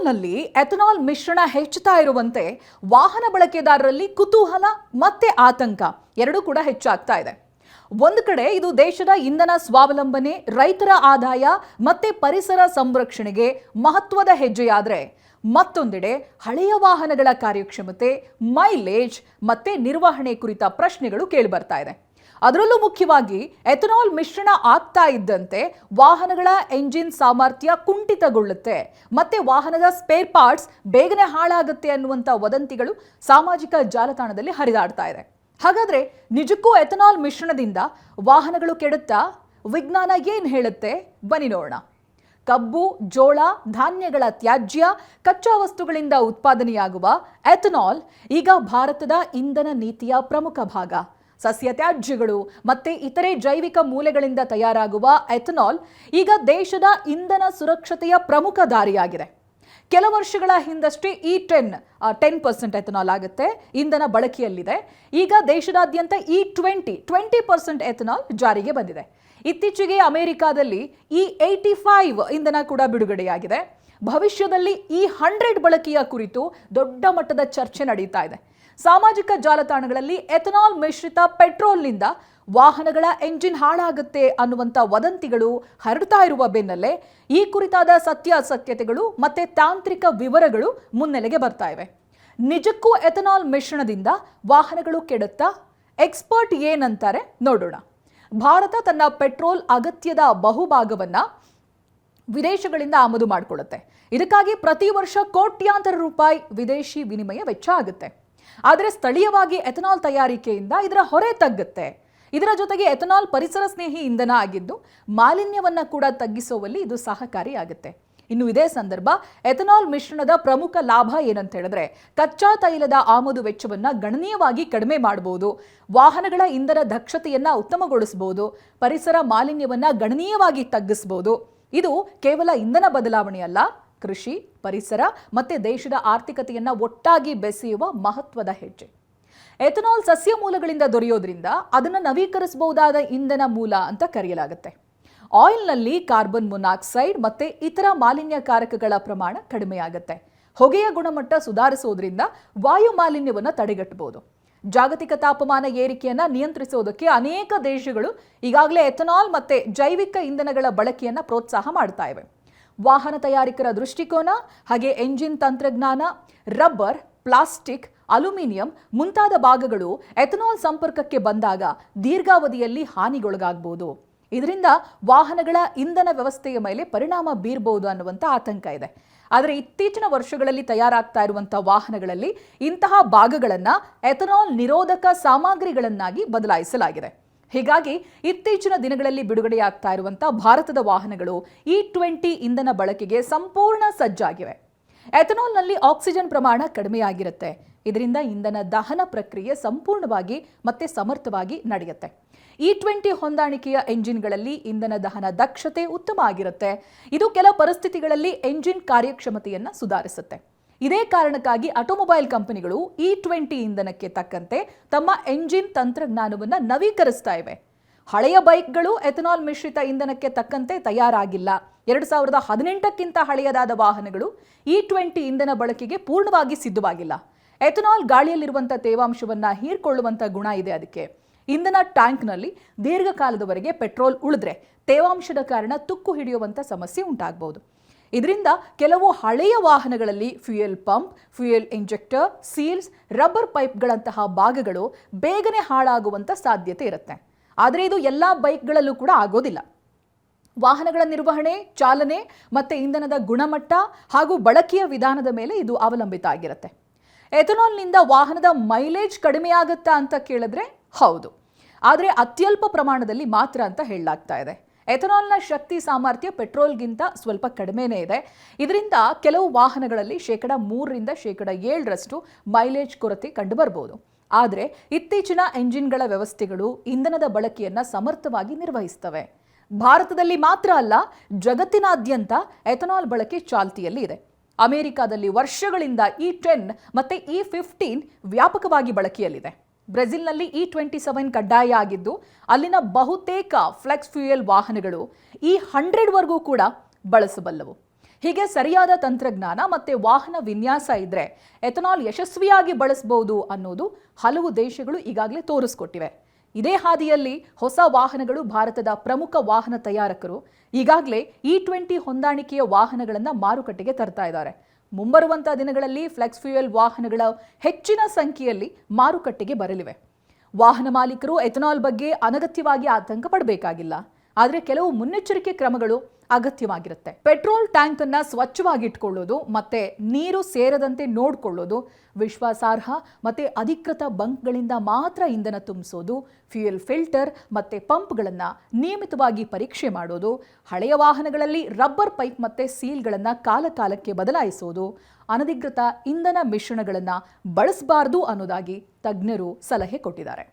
ಪೆಟ್ರೋಲ್ನಲ್ಲಿ ethanol ಮಿಶ್ರಣ ಹೆಚ್ಚುತ್ತಾ ಇರುವಂತೆ ವಾಹನ ಬಳಕೆದಾರರಲ್ಲಿ ಕುತೂಹಲ ಮತ್ತೆ ಆತಂಕ ಎರಡೂ ಕೂಡ ಹೆಚ್ಚಾಗ್ತಾ ಇದೆ. ಒಂದು ಕಡೆ ಇದು ದೇಶದ ಇಂಧನ ಸ್ವಾವಲಂಬನೆ, ರೈತರ ಆದಾಯ ಮತ್ತೆ ಪರಿಸರ ಸಂರಕ್ಷಣೆಗೆ ಮಹತ್ವದ ಹೆಜ್ಜೆಯಾದರೆ, ಮತ್ತೊಂದೆಡೆ ಹಳೆಯ ವಾಹನಗಳ ಕಾರ್ಯಕ್ಷಮತೆ, ಮೈಲೇಜ್ ಮತ್ತೆ ನಿರ್ವಹಣೆ ಕುರಿತ ಪ್ರಶ್ನೆಗಳು ಕೇಳಿಬರ್ತಾ ಇದೆ. ಅದರಲ್ಲೂ ಮುಖ್ಯವಾಗಿ ಎಥನಾಲ್ ಮಿಶ್ರಣ ಆಗ್ತಾ ಇದ್ದಂತೆ ವಾಹನಗಳ ಎಂಜಿನ್ ಸಾಮರ್ಥ್ಯ ಕುಂಠಿತಗೊಳ್ಳುತ್ತೆ ಮತ್ತೆ ವಾಹನದ ಸ್ಪೇರ್ ಪಾರ್ಟ್ಸ್ ಬೇಗನೆ ಹಾಳಾಗುತ್ತೆ ಅನ್ನುವಂಥ ವದಂತಿಗಳು ಸಾಮಾಜಿಕ ಜಾಲತಾಣದಲ್ಲಿ ಹರಿದಾಡ್ತಾ ಇದೆ. ಹಾಗಾದ್ರೆ ನಿಜಕ್ಕೂ ಎಥನಾಲ್ ಮಿಶ್ರಣದಿಂದ ವಾಹನಗಳು ಕೆಡುತ್ತಾ? ವಿಜ್ಞಾನ ಏನ್ ಹೇಳುತ್ತೆ ಬನ್ನಿ ನೋಡೋಣ. ಕಬ್ಬು, ಜೋಳ, ಧಾನ್ಯಗಳ ತ್ಯಾಜ್ಯ, ಕಚ್ಚಾ ವಸ್ತುಗಳಿಂದ ಉತ್ಪಾದನೆಯಾಗುವ ಎಥನಾಲ್ ಈಗ ಭಾರತದ ಇಂಧನ ನೀತಿಯ ಪ್ರಮುಖ ಭಾಗ. ಸಸ್ಯ ತ್ಯಾಜ್ಯಗಳು ಮತ್ತೆ ಇತರೆ ಜೈವಿಕ ಮೂಲೆಗಳಿಂದ ತಯಾರಾಗುವ ಎಥನಾಲ್ ಈಗ ದೇಶದ ಇಂಧನ ಸುರಕ್ಷತೆಯ ಪ್ರಮುಖ ದಾರಿಯಾಗಿದೆ. ಕೆಲ ವರ್ಷಗಳ ಹಿಂದಷ್ಟೇ E10 ಎಥನಾಲ್ ಆಗುತ್ತೆ ಇಂಧನ ಬಳಕೆಯಲ್ಲಿದೆ. ಈಗ ದೇಶದಾದ್ಯಂತ E20% ಎಥನಾಲ್ ಜಾರಿಗೆ ಬಂದಿದೆ. ಇತ್ತೀಚೆಗೆ ಅಮೆರಿಕಾದಲ್ಲಿ E85 ಇಂಧನ ಕೂಡ ಬಿಡುಗಡೆಯಾಗಿದೆ. ಭವಿಷ್ಯದಲ್ಲಿ E100 ಬಳಕೆಯ ಕುರಿತು ದೊಡ್ಡ ಮಟ್ಟದ ಚರ್ಚೆ ನಡೀತಾ ಇದೆ. ಸಾಮಾಜಿಕ ಜಾಲತಾಣಗಳಲ್ಲಿ ಎಥನಾಲ್ ಮಿಶ್ರಿತ ಪೆಟ್ರೋಲ್ನಿಂದ ವಾಹನಗಳ ಎಂಜಿನ್ ಹಾಳಾಗುತ್ತೆ ಅನ್ನುವಂಥ ವದಂತಿಗಳು ಹರಡ್ತಾ ಇರುವ ಬೆನ್ನಲ್ಲೇ ಈ ಕುರಿತಾದ ಸತ್ಯಾಸತ್ಯತೆಗಳು ಮತ್ತೆ ತಾಂತ್ರಿಕ ವಿವರಗಳು ಮುನ್ನೆಲೆಗೆ ಬರ್ತಾ ಇವೆ. ನಿಜಕ್ಕೂ ಎಥನಾಲ್ ಮಿಶ್ರಣದಿಂದ ವಾಹನಗಳು ಕೆಡುತ್ತಾ? ಎಕ್ಸ್ಪರ್ಟ್ ಏನಂತಾರೆ ನೋಡೋಣ. ಭಾರತ ತನ್ನ ಪೆಟ್ರೋಲ್ ಅಗತ್ಯದ ಬಹುಭಾಗವನ್ನ ವಿದೇಶಗಳಿಂದ ಆಮದು ಮಾಡಿಕೊಳ್ಳುತ್ತೆ. ಇದಕ್ಕಾಗಿ ಪ್ರತಿ ವರ್ಷ ಕೋಟ್ಯಾಂತರ ರೂಪಾಯಿ ವಿದೇಶಿ ವಿನಿಮಯ ವೆಚ್ಚ ಆಗುತ್ತೆ. ಆದರೆ ಸ್ಥಳೀಯವಾಗಿ ಎಥನಾಲ್ ತಯಾರಿಕೆಯಿಂದ ಇದರ ಹೊರೆ ತಗ್ಗುತ್ತೆ. ಇದರ ಜೊತೆಗೆ ಎಥನಾಲ್ ಪರಿಸರ ಸ್ನೇಹಿ ಇಂಧನ ಆಗಿದ್ದು ಮಾಲಿನ್ಯವನ್ನ ಕೂಡ ತಗ್ಗಿಸುವಲ್ಲಿ ಇದು ಸಹಕಾರಿಯಾಗುತ್ತೆ. ಇನ್ನು ಇದೇ ಸಂದರ್ಭ ಎಥನಾಲ್ ಮಿಶ್ರಣದ ಪ್ರಮುಖ ಲಾಭ ಏನಂತ ಹೇಳಿದ್ರೆ, ಕಚ್ಚಾ ತೈಲದ ಆಮದು ವೆಚ್ಚವನ್ನ ಗಣನೀಯವಾಗಿ ಕಡಿಮೆ ಮಾಡಬಹುದು, ವಾಹನಗಳ ಇಂಧನ ದಕ್ಷತೆಯನ್ನ ಉತ್ತಮಗೊಳಿಸಬಹುದು, ಪರಿಸರ ಮಾಲಿನ್ಯವನ್ನ ಗಣನೀಯವಾಗಿ ತಗ್ಗಿಸಬಹುದು. ಇದು ಕೇವಲ ಇಂಧನ ಬದಲಾವಣೆಯಲ್ಲ, ಕೃಷಿ, ಪರಿಸರ ಮತ್ತೆ ದೇಶದ ಆರ್ಥಿಕತೆಯನ್ನ ಒಟ್ಟಾಗಿ ಬೆಸೆಯುವ ಮಹತ್ವದ ಹೆಜ್ಜೆ. ಎಥನಾಲ್ ಸಸ್ಯ ಮೂಲಗಳಿಂದ ದೊರೆಯೋದ್ರಿಂದ ಅದನ್ನು ನವೀಕರಿಸಬಹುದಾದ ಇಂಧನ ಮೂಲ ಅಂತ ಕರೆಯಲಾಗುತ್ತೆ. ಆಯಿಲ್ನಲ್ಲಿ ಕಾರ್ಬನ್ ಮೊನಾಕ್ಸೈಡ್ ಮತ್ತೆ ಇತರ ಮಾಲಿನ್ಯಕಾರಕಗಳ ಪ್ರಮಾಣ ಕಡಿಮೆಯಾಗುತ್ತೆ. ಹೊಗೆಯ ಗುಣಮಟ್ಟ ಸುಧಾರಿಸೋದ್ರಿಂದ ವಾಯು ಮಾಲಿನ್ಯವನ್ನು ತಡೆಗಟ್ಟಬಹುದು. ಜಾಗತಿಕ ತಾಪಮಾನ ಏರಿಕೆಯನ್ನ ನಿಯಂತ್ರಿಸೋದಕ್ಕೆ ಅನೇಕ ದೇಶಗಳು ಈಗಾಗಲೇ ಎಥನಾಲ್ ಮತ್ತೆ ಜೈವಿಕ ಇಂಧನಗಳ ಬಳಕೆಯನ್ನ ಪ್ರೋತ್ಸಾಹ ಮಾಡ್ತಾ ಇವೆ. ವಾಹನ ತಯಾರಿಕರ ದೃಷ್ಟಿಕೋನ ಹಾಗೆ ಎಂಜಿನ್ ತಂತ್ರಜ್ಞಾನ, ರಬ್ಬರ್, ಪ್ಲಾಸ್ಟಿಕ್, ಅಲ್ಯೂಮಿನಿಯಂ ಮುಂತಾದ ಭಾಗಗಳು ಎಥನಾಲ್ ಸಂಪರ್ಕಕ್ಕೆ ಬಂದಾಗ ದೀರ್ಘಾವಧಿಯಲ್ಲಿ ಹಾನಿಗೊಳಗಾಗಬಹುದು. ಇದರಿಂದ ವಾಹನಗಳ ಇಂಧನ ವ್ಯವಸ್ಥೆಯ ಮೇಲೆ ಪರಿಣಾಮ ಬೀರಬಹುದು ಅನ್ನುವಂಥ ಆತಂಕ ಇದೆ. ಆದರೆ ಇತ್ತೀಚಿನ ವರ್ಷಗಳಲ್ಲಿ ತಯಾರಾಗ್ತಾ ಇರುವಂಥ ವಾಹನಗಳಲ್ಲಿ ಇಂತಹ ಭಾಗಗಳನ್ನು ಎಥನಾಲ್ ನಿರೋಧಕ ಸಾಮಗ್ರಿಗಳನ್ನಾಗಿ ಬದಲಾಯಿಸಲಾಗಿದೆ. ಹೀಗಾಗಿ ಇತ್ತೀಚಿನ ದಿನಗಳಲ್ಲಿ ಬಿಡುಗಡೆಯಾಗ್ತಾ ಇರುವಂಥ ಭಾರತದ ವಾಹನಗಳು E20 ಇಂಧನ ಬಳಕೆಗೆ ಸಂಪೂರ್ಣ ಸಜ್ಜಾಗಿವೆ. ಎಥನಾಲ್ನಲ್ಲಿ ಆಕ್ಸಿಜನ್ ಪ್ರಮಾಣ ಕಡಿಮೆಯಾಗಿರುತ್ತೆ. ಇದರಿಂದ ಇಂಧನ ದಹನ ಪ್ರಕ್ರಿಯೆ ಸಂಪೂರ್ಣವಾಗಿ ಮತ್ತೆ ಸಮರ್ಥವಾಗಿ ನಡೆಯುತ್ತೆ. E20 ಹೊಂದಾಣಿಕೆಯ ಎಂಜಿನ್ಗಳಲ್ಲಿ ಇಂಧನ ದಹನ ದಕ್ಷತೆ ಉತ್ತಮ ಆಗಿರುತ್ತೆ. ಇದು ಕೆಲ ಪರಿಸ್ಥಿತಿಗಳಲ್ಲಿ ಎಂಜಿನ್ ಕಾರ್ಯಕ್ಷಮತೆಯನ್ನು ಸುಧಾರಿಸುತ್ತೆ. ಇದೇ ಕಾರಣಕ್ಕಾಗಿ ಆಟೋಮೊಬೈಲ್ ಕಂಪನಿಗಳು E20 ಇಂಧನಕ್ಕೆ ತಕ್ಕಂತೆ ತಮ್ಮ ಎಂಜಿನ್ ತಂತ್ರಜ್ಞಾನವನ್ನು ನವೀಕರಿಸ್ತಾ ಇವೆ. ಹಳೆಯ ಬೈಕ್ಗಳು ಎಥನಾಲ್ ಮಿಶ್ರಿತ ಇಂಧನಕ್ಕೆ ತಕ್ಕಂತೆ ತಯಾರಾಗಿಲ್ಲ. 2018ಕ್ಕಿಂತ ಹಳೆಯದಾದ ವಾಹನಗಳು E20 ಇಂಧನ ಬಳಕೆಗೆ ಪೂರ್ಣವಾಗಿ ಸಿದ್ಧವಾಗಿಲ್ಲ. ಎಥನಾಲ್ ಗಾಳಿಯಲ್ಲಿರುವಂಥ ತೇವಾಂಶವನ್ನು ಹೀರ್ಕೊಳ್ಳುವಂಥ ಗುಣ ಇದೆ. ಅದಕ್ಕೆ ಇಂಧನ ಟ್ಯಾಂಕ್ನಲ್ಲಿ ದೀರ್ಘಕಾಲದವರೆಗೆ ಪೆಟ್ರೋಲ್ ಉಳಿದ್ರೆ ತೇವಾಂಶದ ಕಾರಣ ತುಕ್ಕು ಹಿಡಿಯುವಂಥ ಸಮಸ್ಯೆ ಉಂಟಾಗಬಹುದು. ಇದರಿಂದ ಕೆಲವು ಹಳೆಯ ವಾಹನಗಳಲ್ಲಿ fuel pump, fuel injector, seals, rubber ಪೈಪ್ಗಳಂತಹ ಭಾಗಗಳು ಬೇಗನೆ ಹಾಳಾಗುವಂಥ ಸಾಧ್ಯತೆ ಇರುತ್ತೆ. ಆದರೆ ಇದು ಎಲ್ಲ ಬೈಕ್ಗಳಲ್ಲೂ ಕೂಡ ಆಗೋದಿಲ್ಲ. ವಾಹನಗಳ ನಿರ್ವಹಣೆ, ಚಾಲನೆ ಮತ್ತೆ ಇಂಧನದ ಗುಣಮಟ್ಟ ಹಾಗೂ ಬಳಕೆಯ ವಿಧಾನದ ಮೇಲೆ ಇದು ಅವಲಂಬಿತ ಆಗಿರುತ್ತೆ. ಎಥನಾಲ್ನಿಂದ ವಾಹನದ ಮೈಲೇಜ್ ಕಡಿಮೆಯಾಗುತ್ತಾ ಅಂತ ಕೇಳಿದ್ರೆ ಹೌದು, ಆದರೆ ಅತ್ಯಲ್ಪ ಪ್ರಮಾಣದಲ್ಲಿ ಮಾತ್ರ ಅಂತ ಹೇಳಲಾಗ್ತಾ ಇದೆ. ಎಥನಾಲ್ನ ಶಕ್ತಿ ಸಾಮರ್ಥ್ಯ ಪೆಟ್ರೋಲ್ಗಿಂತ ಸ್ವಲ್ಪ ಕಡಿಮೆನೇ ಇದೆ. ಇದರಿಂದ ಕೆಲವು ವಾಹನಗಳಲ್ಲಿ 3ರಿಂದ 7% ಮೈಲೇಜ್ ಕೊರತೆ ಕಂಡುಬರಬಹುದು. ಆದರೆ ಇತ್ತೀಚಿನ ಎಂಜಿನ್ಗಳ ವ್ಯವಸ್ಥೆಗಳು ಇಂಧನದ ಬಳಕೆಯನ್ನು ಸಮರ್ಥವಾಗಿ ನಿರ್ವಹಿಸ್ತವೆ. ಭಾರತದಲ್ಲಿ ಮಾತ್ರ ಅಲ್ಲ, ಜಗತ್ತಿನಾದ್ಯಂತ ಎಥನಾಲ್ ಬಳಕೆ ಚಾಲ್ತಿಯಲ್ಲಿ ಇದೆ. ಅಮೆರಿಕಾದಲ್ಲಿ ವರ್ಷಗಳಿಂದ E10 ಮತ್ತೆ E15 ವ್ಯಾಪಕವಾಗಿ ಬಳಕೆಯಲ್ಲಿದೆ. ಬ್ರೆಜಿಲ್ನಲ್ಲಿ E27 ಕಡ್ಡಾಯ ಆಗಿದ್ದು ಅಲ್ಲಿನ ಬಹುತೇಕ ಫ್ಲೆಕ್ಸ್ ಫ್ಯೂಯಲ್ ವಾಹನಗಳು E100 ವರೆಗೂ ಕೂಡ ಬಳಸಬಲ್ಲವು. ಹೀಗೆ ಸರಿಯಾದ ತಂತ್ರಜ್ಞಾನ ಮತ್ತೆ ವಾಹನ ವಿನ್ಯಾಸ ಇದ್ರೆ ಎಥನಾಲ್ ಯಶಸ್ವಿಯಾಗಿ ಬಳಸಬಹುದು ಅನ್ನೋದು ಹಲವು ದೇಶಗಳು ಈಗಾಗಲೇ ತೋರಿಸ್ಕೊಟ್ಟಿವೆ. ಇದೇ ಹಾದಿಯಲ್ಲಿ ಹೊಸ ವಾಹನಗಳು ಭಾರತದ ಪ್ರಮುಖ ವಾಹನ ತಯಾರಕರು ಈಗಾಗಲೇ E20 ಹೊಂದಾಣಿಕೆಯ ವಾಹನಗಳನ್ನು ಮಾರುಕಟ್ಟೆಗೆ ತರ್ತಾ ಇದ್ದಾರೆ. ಮುಂಬರುವಂತಹ ದಿನಗಳಲ್ಲಿ ಫ್ಲೆಕ್ಸ್ ಫ್ಯೂಯಲ್ ವಾಹನಗಳ ಹೆಚ್ಚಿನ ಸಂಖ್ಯೆಯಲ್ಲಿ ಮಾರುಕಟ್ಟೆಗೆ ಬರಲಿವೆ. ವಾಹನ ಮಾಲೀಕರು ಎಥನಾಲ್ ಬಗ್ಗೆ ಅನಗತ್ಯವಾಗಿ ಆತಂಕ ಪಡಬೇಕಾಗಿಲ್ಲ. ಆದರೆ ಕೆಲವು ಮುನ್ನೆಚ್ಚರಿಕೆ ಕ್ರಮಗಳು ಅಗತ್ಯವಾಗಿರುತ್ತೆ. ಪೆಟ್ರೋಲ್ ಟ್ಯಾಂಕ್ ಅನ್ನ ಸ್ವಚ್ಛವಾಗಿ ಇಟ್ಕೊಳ್ಳೋದು ಮತ್ತೆ ನೀರು ಸೇರದಂತೆ ನೋಡಿಕೊಳ್ಳೋದು, ವಿಶ್ವಾಸಾರ್ಹ ಮತ್ತೆ ಅಧಿಕೃತ ಬಂಕ್ಗಳಿಂದ ಮಾತ್ರ ಇಂಧನ ತುಂಬಿಸೋದು, ಫ್ಯೂಯಲ್ ಫಿಲ್ಟರ್ ಮತ್ತೆ ಪಂಪ್ಗಳನ್ನು ನಿಯಮಿತವಾಗಿ ಪರೀಕ್ಷೆ ಮಾಡೋದು, ಹಳೆಯ ವಾಹನಗಳಲ್ಲಿ ರಬ್ಬರ್ ಪೈಪ್ ಮತ್ತೆ ಸೀಲ್ಗಳನ್ನು ಕಾಲಕಾಲಕ್ಕೆ ಬದಲಾಯಿಸೋದು, ಅನಧಿಕೃತ ಇಂಧನ ಮಿಶ್ರಣಗಳನ್ನು ಬಳಸಬಾರದು ಅನ್ನೋದಾಗಿ ತಜ್ಞರು ಸಲಹೆ ಕೊಟ್ಟಿದ್ದಾರೆ.